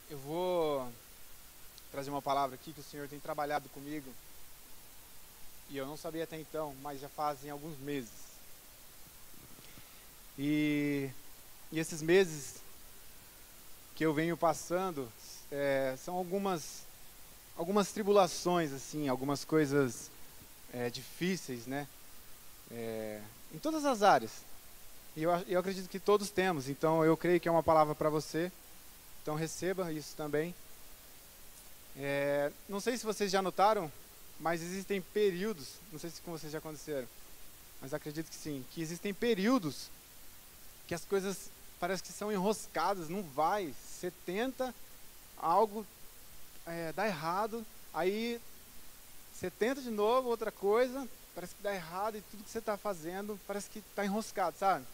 Eu vou trazer uma palavra aqui que o Senhor tem trabalhado comigo e eu não sabia até então, mas já fazem alguns meses. E, e esses meses que eu venho passando são algumas tribulações, assim, algumas coisas difíceis, né? Em todas as áreas. E eu acredito que todos temos, então eu creio que é uma palavra para você. Então receba isso também. Não sei se vocês já notaram, mas existem períodos, não sei se com vocês já aconteceram, mas acredito que sim, que existem períodos que as coisas parece que são enroscadas, não vai, você tenta algo, dá errado, aí você tenta de novo outra coisa, parece que dá errado e tudo que você está fazendo parece que está enroscado, sabe?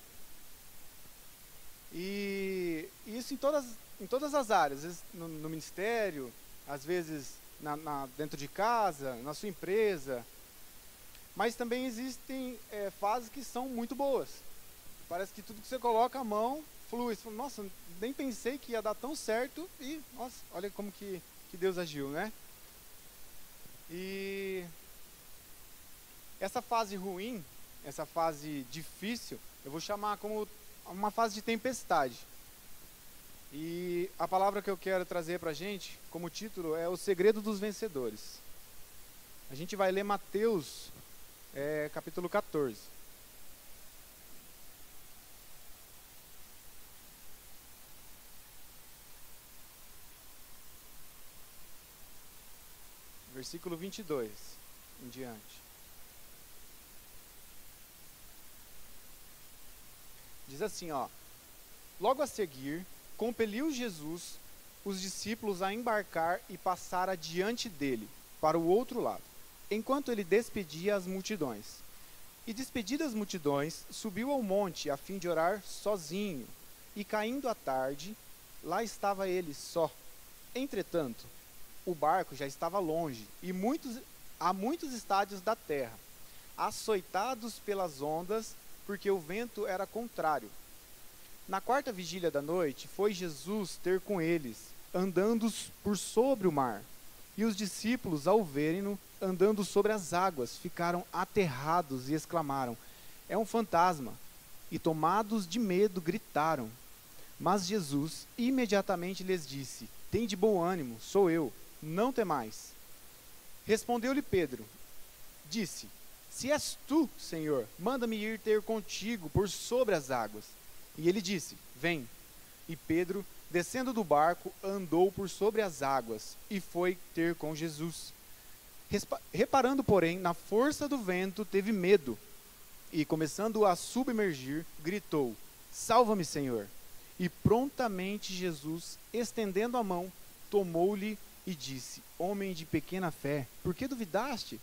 E isso em todas as áreas, às vezes no ministério, às vezes dentro de casa, na sua empresa. Mas também existem fases que são muito boas. Parece que tudo que você coloca a mão flui. Você fala, nossa, nem pensei que ia dar tão certo e, nossa, olha como que Deus agiu, né? E essa fase ruim, essa fase difícil, eu vou chamar como uma fase de tempestade. E a palavra que eu quero trazer para a gente, como título, é O Segredo dos Vencedores. A gente vai ler Mateus, capítulo 14. Versículo 22 em diante. Diz assim, ó. Logo a seguir, compeliu Jesus os discípulos a embarcar e passar adiante dele, para o outro lado, enquanto ele despedia as multidões. E despedidas as multidões, subiu ao monte a fim de orar sozinho. E caindo a tarde, lá estava ele só. Entretanto, o barco já estava longe, e a muitos estádios da terra, açoitados pelas ondas, porque o vento era contrário. Na quarta vigília da noite, foi Jesus ter com eles, andando por sobre o mar. E os discípulos, ao verem-no andando sobre as águas, ficaram aterrados e exclamaram: é um fantasma! E tomados de medo, gritaram. Mas Jesus imediatamente lhes disse: tende bom ânimo, sou eu, não temais. Respondeu-lhe Pedro, disse: se és tu, Senhor, manda-me ir ter contigo por sobre as águas. E ele disse: vem. E Pedro, descendo do barco, andou por sobre as águas e foi ter com Jesus. Reparando, porém, na força do vento, teve medo e, começando a submergir, gritou: salva-me, Senhor. E prontamente Jesus, estendendo a mão, tomou-lhe e disse: homem de pequena fé, por que duvidaste?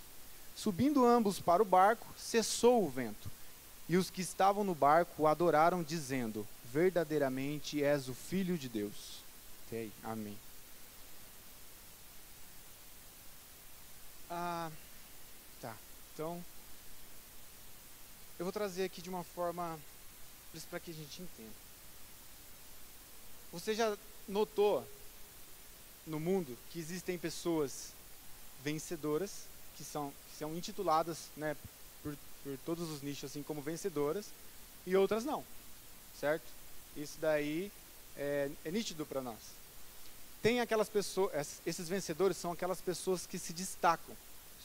Subindo ambos para o barco, cessou o vento. E os que estavam no barco o adoraram, dizendo: verdadeiramente és o Filho de Deus. Até aí, amém. Tá, então eu vou trazer aqui de uma forma para que a gente entenda. Você já notou no mundo que existem pessoas vencedoras, que são intituladas, né, por todos os nichos assim como vencedoras, e outras não, certo? Isso daí é nítido para nós. Tem aquelas pessoas, esses vencedores são aquelas pessoas que se destacam,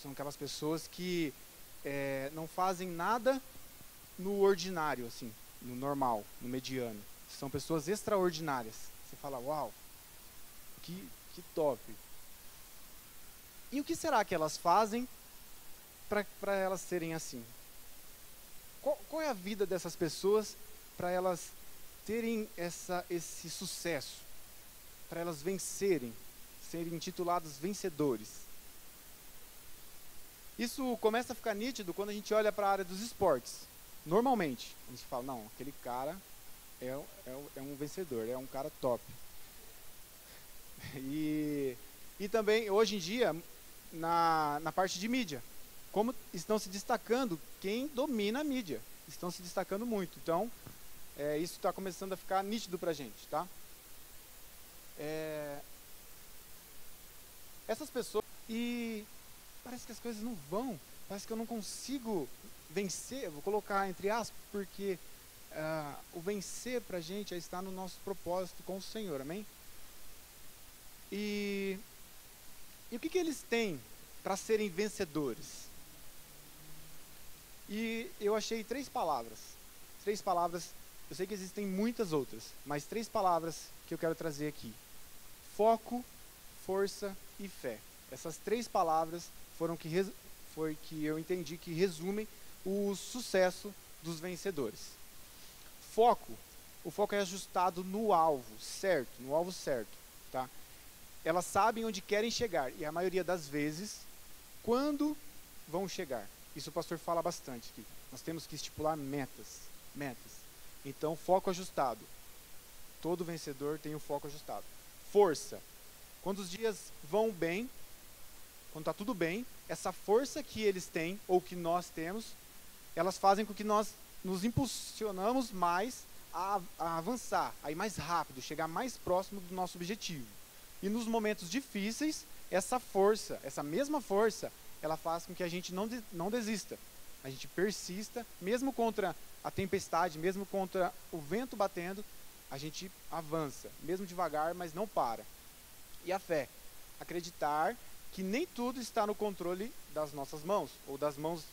são aquelas pessoas que não fazem nada no ordinário, assim, no normal, no mediano. São pessoas extraordinárias. Você fala, uau, que top. E o que será que elas fazem para elas serem assim? Qual é a vida dessas pessoas para elas terem esse sucesso? Para elas vencerem, serem intitulados vencedores? Isso começa a ficar nítido quando a gente olha para a área dos esportes. Normalmente, a gente fala, não, aquele cara é um vencedor, é um cara top. E também, hoje em dia, na parte de mídia, como estão se destacando quem domina a mídia. Estão se destacando muito. Então, isso está começando a ficar nítido para a gente, tá? Essas pessoas, e parece que as coisas não vão, parece que eu não consigo vencer, vou colocar entre aspas, porque o vencer pra gente é estar no nosso propósito com o Senhor, amém? E o que eles têm para serem vencedores? E eu achei três palavras, eu sei que existem muitas outras, mas três palavras que eu quero trazer aqui: foco, força e fé. Essas três palavras foi que eu entendi que resumem o sucesso dos vencedores. O foco é ajustado no alvo certo, tá? Elas sabem onde querem chegar, e a maioria das vezes, quando vão chegar. Isso o pastor fala bastante aqui. Nós temos que estipular metas. Então, foco ajustado. Todo vencedor tem o foco ajustado. Força. Quando os dias vão bem, quando está tudo bem, essa força que eles têm, ou que nós temos, elas fazem com que nós nos impulsionamos mais a avançar, a ir mais rápido, chegar mais próximo do nosso objetivo. E nos momentos difíceis, essa mesma força, ela faz com que a gente não desista. A gente persista, mesmo contra a tempestade, mesmo contra o vento batendo, a gente avança, mesmo devagar, mas não para. E a fé, acreditar que nem tudo está no controle das nossas mãos, ou das mãos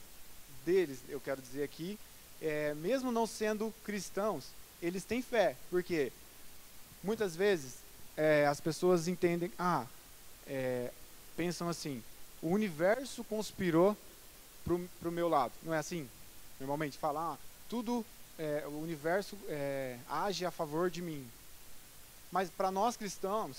deles, eu quero dizer aqui, mesmo não sendo cristãos, eles têm fé, porque muitas vezes as pessoas entendem, pensam assim: o universo conspirou pro meu lado. Não é assim? Normalmente fala, o universo age a favor de mim. Mas para nós cristãos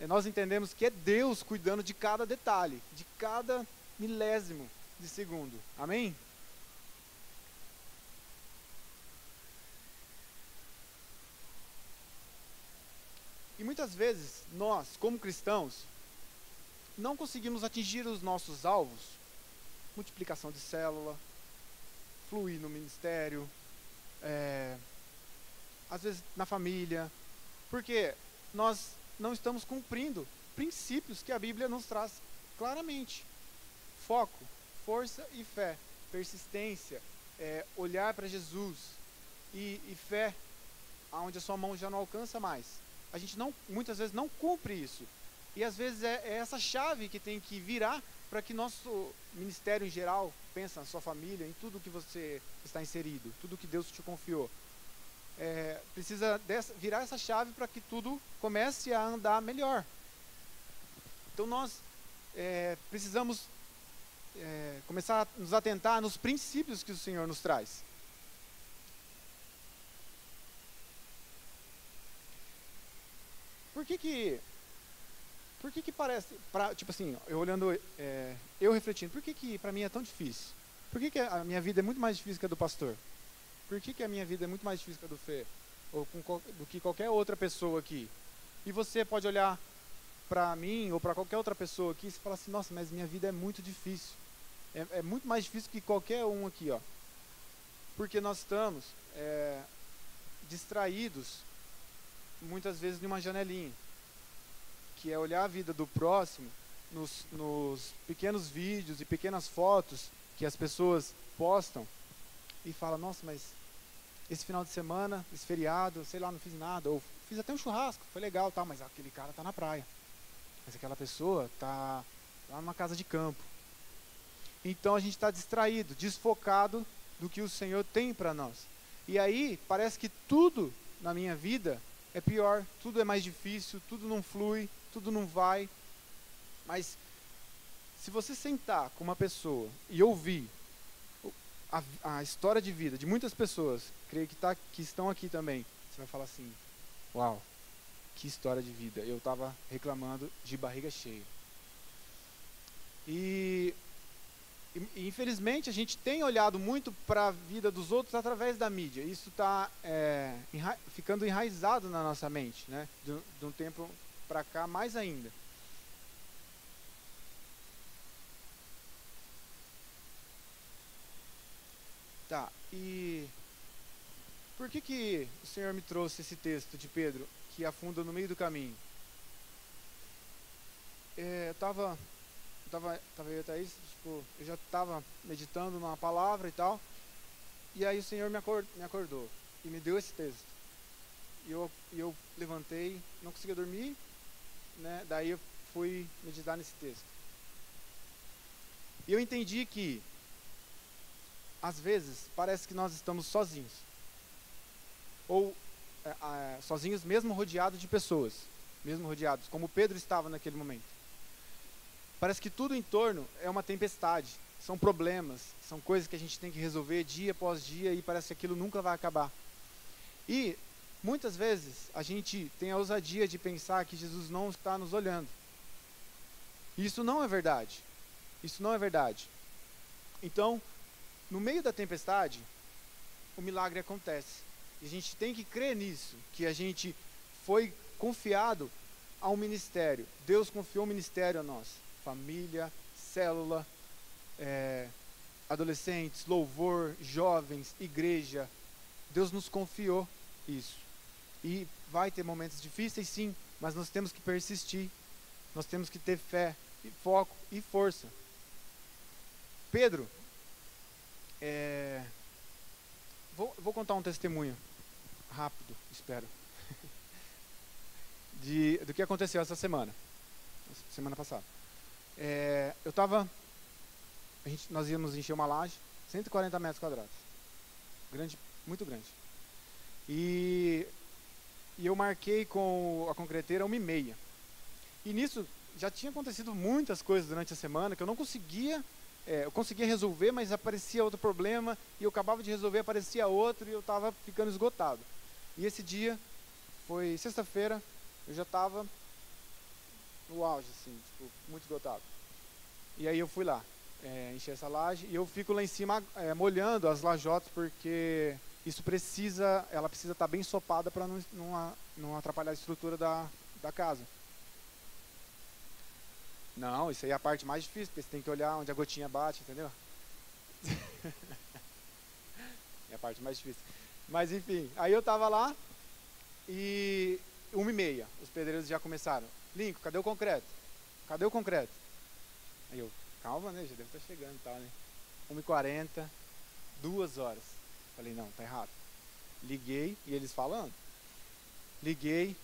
nós entendemos que é Deus cuidando de cada detalhe, de cada milésimo de segundo. Amém? E muitas vezes nós, como cristãos, não conseguimos atingir os nossos alvos, multiplicação de célula, fluir no ministério, às vezes na família, porque nós não estamos cumprindo princípios que a Bíblia nos traz claramente. Foco, força e fé, persistência, olhar para Jesus e fé, aonde a sua mão já não alcança mais. A gente muitas vezes não cumpre isso. E às vezes é essa chave que tem que virar para que nosso ministério em geral, pensa na sua família, em tudo que você está inserido, tudo que Deus te confiou. Precisa virar essa chave para que tudo comece a andar melhor. Então nós precisamos começar a nos atentar nos princípios que o Senhor nos traz. Por que parece, tipo assim, eu olhando, eu refletindo, por que para mim é tão difícil? Por que a minha vida é muito mais difícil que a do pastor? Por que a minha vida é muito mais difícil que a do Fê? Ou do que qualquer outra pessoa aqui? E você pode olhar para mim ou para qualquer outra pessoa aqui e falar assim: nossa, mas minha vida é muito difícil. É muito mais difícil que qualquer um aqui, ó. Porque nós estamos distraídos, muitas vezes, numa janelinha, que é olhar a vida do próximo nos pequenos vídeos e pequenas fotos que as pessoas postam e fala: nossa, mas esse final de semana, esse feriado, sei lá, não fiz nada, ou fiz até um churrasco, foi legal, tá, mas aquele cara tá na praia, mas aquela pessoa tá lá numa casa de campo. Então a gente está distraído, desfocado do que o Senhor tem para nós. E aí parece que tudo na minha vida é pior, tudo é mais difícil, tudo não flui, tudo não vai. Mas se você sentar com uma pessoa e ouvir a história de vida de muitas pessoas, creio que estão aqui também, você vai falar assim: uau, que história de vida, eu estava reclamando de barriga cheia. E infelizmente a gente tem olhado muito para a vida dos outros através da mídia. Isso está ficando enraizado na nossa mente, né? De um tempo para cá, mais ainda. Tá, e por que o Senhor me trouxe esse texto de Pedro, que afunda no meio do caminho? eu e a Thaís, tipo, eu já estava meditando numa palavra e tal, e aí o Senhor me acordou e me deu esse texto. E eu levantei, não conseguia dormir, né? Daí eu fui meditar nesse texto. E eu entendi que, às vezes, parece que nós estamos sozinhos. Ou sozinhos mesmo rodeados de pessoas. Mesmo rodeados, como Pedro estava naquele momento. Parece que tudo em torno é uma tempestade. São problemas, são coisas que a gente tem que resolver dia após dia e parece que aquilo nunca vai acabar. E, muitas vezes, a gente tem a ousadia de pensar que Jesus não está nos olhando. E isso não é verdade. Isso não é verdade. Então, no meio da tempestade, o milagre acontece. E a gente tem que crer nisso, que a gente foi confiado a um ministério. Deus confiou um ministério a nós. Família, célula, adolescentes, louvor, jovens, igreja. Deus nos confiou isso. E vai ter momentos difíceis, sim, mas nós temos que persistir. Nós temos que ter fé, e foco e força. Pedro, vou contar um testemunho rápido, espero, do que aconteceu essa semana passada. Nós íamos encher uma laje, 140 metros quadrados, grande, muito grande. E eu marquei com a concreteira 1h30. E nisso já tinha acontecido muitas coisas durante a semana que eu não conseguia. Eu conseguia resolver, mas aparecia outro problema, e eu acabava de resolver, aparecia outro, e eu estava ficando esgotado. E esse dia, foi sexta-feira, eu já estava no auge, assim, tipo, muito esgotado. E aí eu fui lá, encher essa laje, e eu fico lá em cima molhando as lajotas, porque ela precisa estar bem ensopada para não atrapalhar a estrutura da casa. Não, isso aí é a parte mais difícil, porque você tem que olhar onde a gotinha bate, entendeu? É a parte mais difícil. Mas enfim, aí eu tava lá e 1h30, os pedreiros já começaram. Lincoln, cadê o concreto? Cadê o concreto? Aí eu, calma, né, já deve estar chegando e tal, né? 1h40, 2 horas. Falei, não, tá errado. Liguei, e eles falando. Liguei,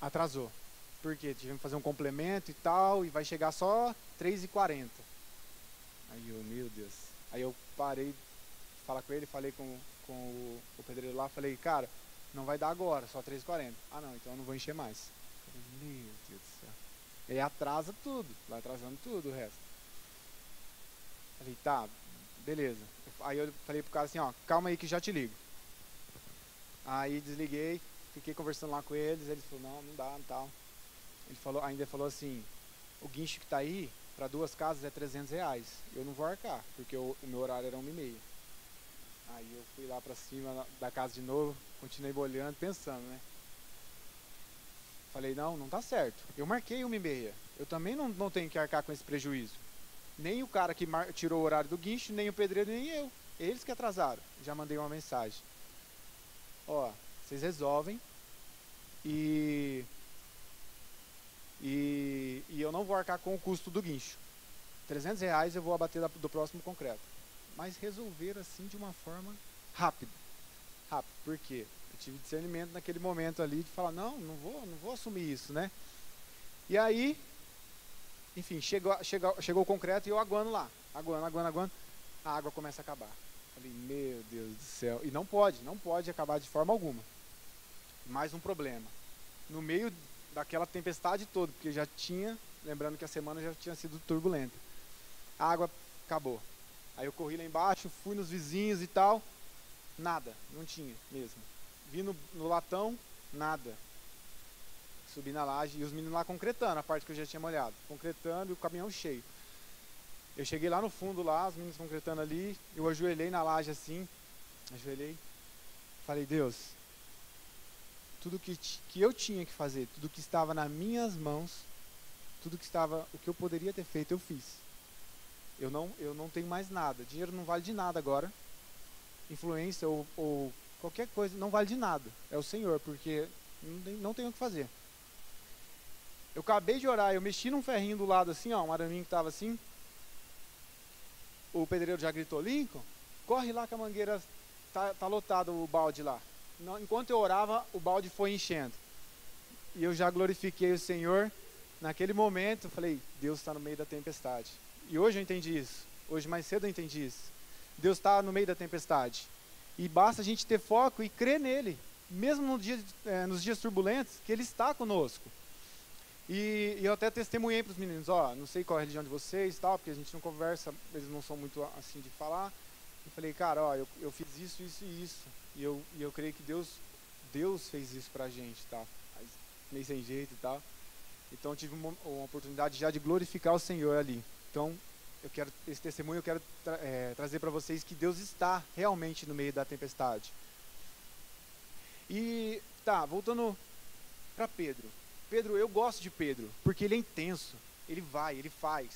atrasou. Porque tivemos que fazer um complemento e tal, e vai chegar só 3h40. Aí eu, meu Deus. Aí eu parei de falar com ele, falei com o pedreiro lá, falei, cara, não vai dar agora, só 3h40. Ah não, então eu não vou encher mais. Falei, meu Deus do céu. E aí atrasa tudo, vai atrasando tudo o resto. Falei, tá, beleza. Aí eu falei pro cara assim, calma aí que já te ligo. Aí desliguei, fiquei conversando lá com eles falaram, não dá, não tal. Ele ainda falou assim, o guincho que está aí, para 2 casas é R$300. Eu não vou arcar, porque o meu horário era 1h30. Aí eu fui lá para cima da casa de novo, continuei bolhando, pensando, né? Falei, não tá certo. Eu marquei 1h30. Eu também não tenho que arcar com esse prejuízo. Nem o cara que tirou o horário do guincho, nem o pedreiro, nem eu. Eles que atrasaram. Já mandei uma mensagem. Vocês resolvem e eu não vou arcar com o custo do guincho. R$300 eu vou abater do próximo concreto. Mas resolver assim de uma forma rápida. Rápido, por quê? Eu tive discernimento naquele momento ali de falar, não vou assumir isso, né? E aí, enfim, chegou o concreto e eu aguando lá. Aguando. A água começa a acabar. Falei, meu Deus do céu. E não pode acabar de forma alguma. Mais um problema. No meio daquela tempestade toda, porque já tinha, lembrando que a semana já tinha sido turbulenta. A água acabou. Aí eu corri lá embaixo, fui nos vizinhos e tal, nada, não tinha mesmo. Vi no latão, nada. Subi na laje e os meninos lá concretando a parte que eu já tinha molhado. Concretando e o caminhão cheio. Eu cheguei lá no fundo lá, os meninos concretando ali, eu ajoelhei na laje assim, falei, Deus, tudo que eu tinha que fazer, tudo que estava nas minhas mãos, o que eu poderia ter feito, eu fiz. Eu não tenho mais nada, dinheiro não vale de nada agora, influência ou qualquer coisa não vale de nada, é o Senhor, porque não tenho o que fazer. Eu acabei de orar, eu mexi num ferrinho do lado assim, ó, um araminho que estava assim. O pedreiro já gritou, Lincoln, corre lá que a mangueira tá lotado o balde lá. Enquanto eu orava, o balde foi enchendo. E eu já glorifiquei o Senhor. Naquele momento, eu falei, Deus está no meio da tempestade. E hoje eu entendi isso. Hoje mais cedo eu entendi isso. Deus está no meio da tempestade. E basta a gente ter foco e crer nele. Mesmo nos dias turbulentos, que ele está conosco. E eu até testemunhei para os meninos, não sei qual é a religião de vocês, tal, porque a gente não conversa, eles não são muito assim de falar. Eu falei, cara, eu fiz isso, isso e isso. E eu creio que Deus fez isso pra gente, tá? Mas, meio sem jeito e tal. Então eu tive uma oportunidade já de glorificar o Senhor ali. Então, esse testemunho eu quero trazer para vocês que Deus está realmente no meio da tempestade. E, voltando para Pedro. Pedro, eu gosto de Pedro, porque ele é intenso. Ele vai, ele faz.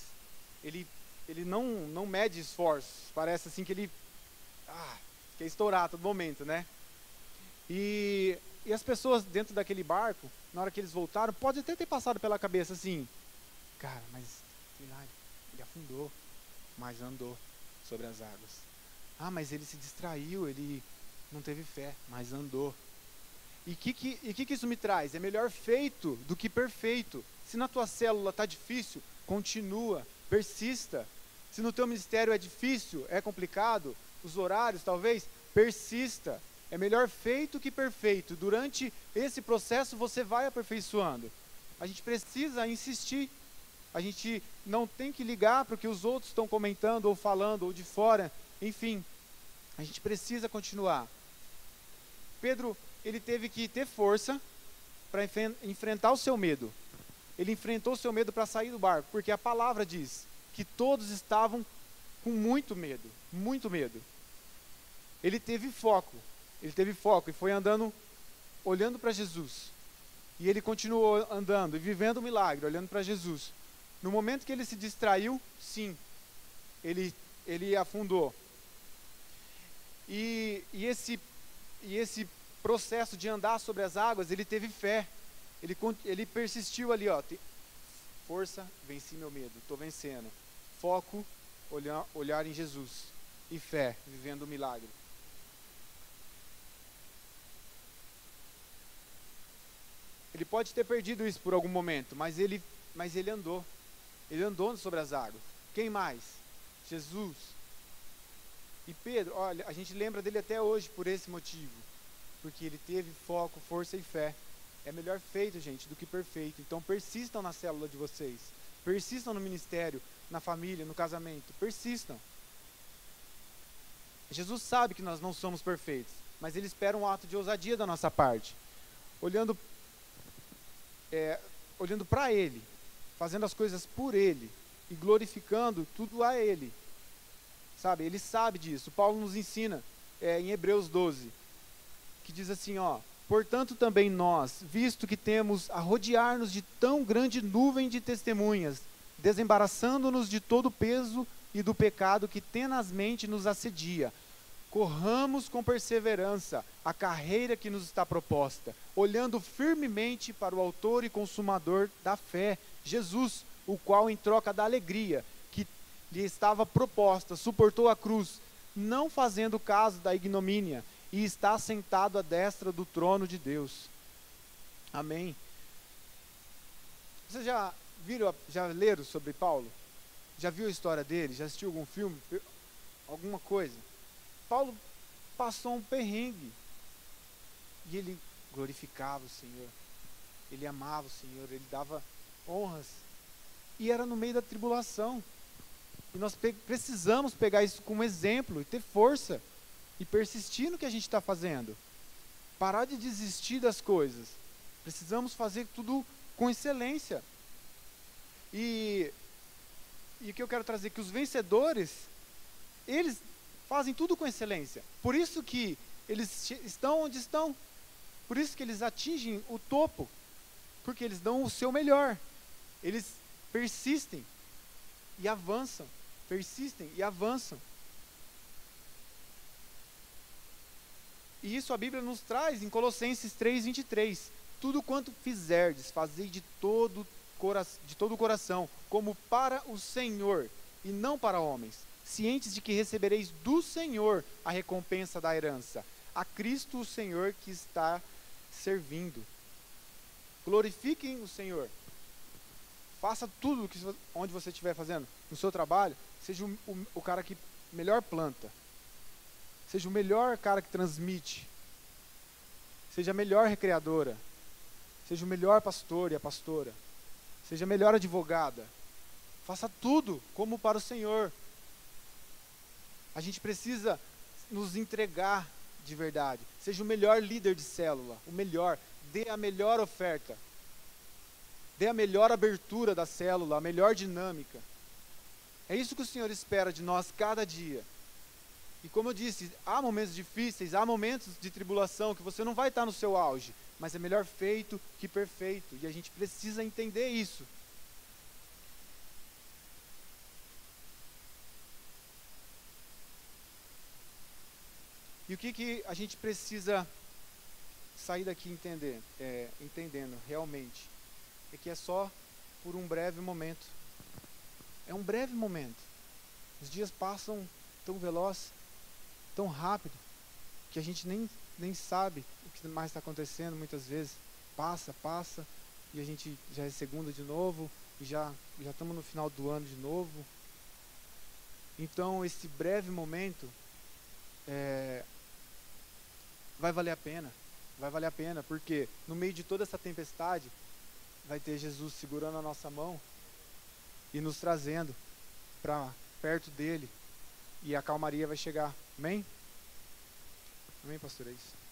Ele não mede esforços. Parece assim que ele quer estourar a todo momento, né? E as pessoas dentro daquele barco, na hora que eles voltaram, pode até ter passado pela cabeça assim, cara, mas sei lá, ele afundou, mas andou sobre as águas. Mas ele se distraiu, ele não teve fé, mas andou. E que isso me traz? É melhor feito do que perfeito. Se na tua célula está difícil, continua, persista. Se no teu ministério é difícil, é complicado, os horários talvez, persista. É melhor feito que perfeito. Durante esse processo você vai aperfeiçoando. A gente precisa insistir. A gente não tem que ligar para o que os outros estão comentando ou falando ou de fora. Enfim, a gente precisa continuar. Pedro, ele teve que ter força para enfrentar o seu medo. Ele enfrentou o seu medo para sair do barco, porque a palavra diz que todos estavam com muito medo, muito medo. Ele teve foco e foi andando, olhando para Jesus. E ele continuou andando e vivendo o milagre, olhando para Jesus. No momento que ele se distraiu, sim, ele afundou. E esse processo de andar sobre as águas, ele teve fé. Ele persistiu ali, força, venci meu medo, estou vencendo. Foco, olhar em Jesus. E fé, vivendo o milagre. Ele pode ter perdido isso por algum momento, mas ele andou. Ele andou sobre as águas. Quem mais? Jesus. E Pedro, olha, a gente lembra dele até hoje por esse motivo. Porque ele teve foco, força e fé. É melhor feito, gente, do que perfeito. Então persistam na célula de vocês. Persistam no ministério, na família, no casamento. Persistam. Jesus sabe que nós não somos perfeitos, mas ele espera um ato de ousadia da nossa parte. Olhando para ele, fazendo as coisas por ele e glorificando tudo a ele. Sabe, ele sabe disso. Paulo nos ensina em Hebreus 12, que diz assim, portanto também nós, visto que temos a rodear-nos de tão grande nuvem de testemunhas, desembaraçando-nos de todo o peso e do pecado que tenazmente nos assedia, corramos com perseverança a carreira que nos está proposta, olhando firmemente para o autor e consumador da fé, Jesus, o qual em troca da alegria que lhe estava proposta, suportou a cruz, não fazendo caso da ignomínia, e está sentado à destra do trono de Deus. Amém. Vocês já leram sobre Paulo? Já viu a história dele? Já assistiu algum filme? Alguma coisa? Paulo passou um perrengue. E ele glorificava o Senhor. Ele amava o Senhor. Ele dava honras. E era no meio da tribulação. E nós precisamos pegar isso como exemplo e ter força. E persistir no que a gente está fazendo. Parar de desistir das coisas. Precisamos fazer tudo com excelência. E o que eu quero trazer é que os vencedores, eles fazem tudo com excelência. Por isso que eles estão onde estão. Por isso que eles atingem o topo. Porque eles dão o seu melhor. Eles persistem e avançam. Persistem e avançam. E isso a Bíblia nos traz em Colossenses 3:23. Tudo quanto fizerdes, fazei de todo de todo o coração, como para o Senhor e não para homens, cientes de que recebereis do Senhor a recompensa da herança. A Cristo o Senhor que está servindo. Glorifiquem o Senhor. Faça tudo onde você estiver fazendo, no seu trabalho, seja o cara que melhor planta, seja o melhor cara que transmite, seja a melhor recreadora, seja o melhor pastor e a pastora, seja a melhor advogada. Faça tudo como para o Senhor. A gente precisa nos entregar de verdade. Seja o melhor líder de célula, o melhor. Dê a melhor oferta. Dê a melhor abertura da célula, a melhor dinâmica. É isso que o Senhor espera de nós cada dia. E como eu disse, há momentos difíceis, há momentos de tribulação que você não vai estar no seu auge, mas é melhor feito que perfeito. E a gente precisa entender isso. E o que a gente precisa sair daqui entendendo realmente? É que é só por um breve momento. É um breve momento. Os dias passam tão veloz, tão rápido, que a gente nem sabe o que mais está acontecendo muitas vezes. Passa, e a gente já é segunda de novo, e já estamos no final do ano de novo. Então, esse breve momento vai valer a pena, porque no meio de toda essa tempestade, vai ter Jesus segurando a nossa mão e nos trazendo para perto dele, e a calmaria vai chegar. Amém? Amém, pastor? É isso.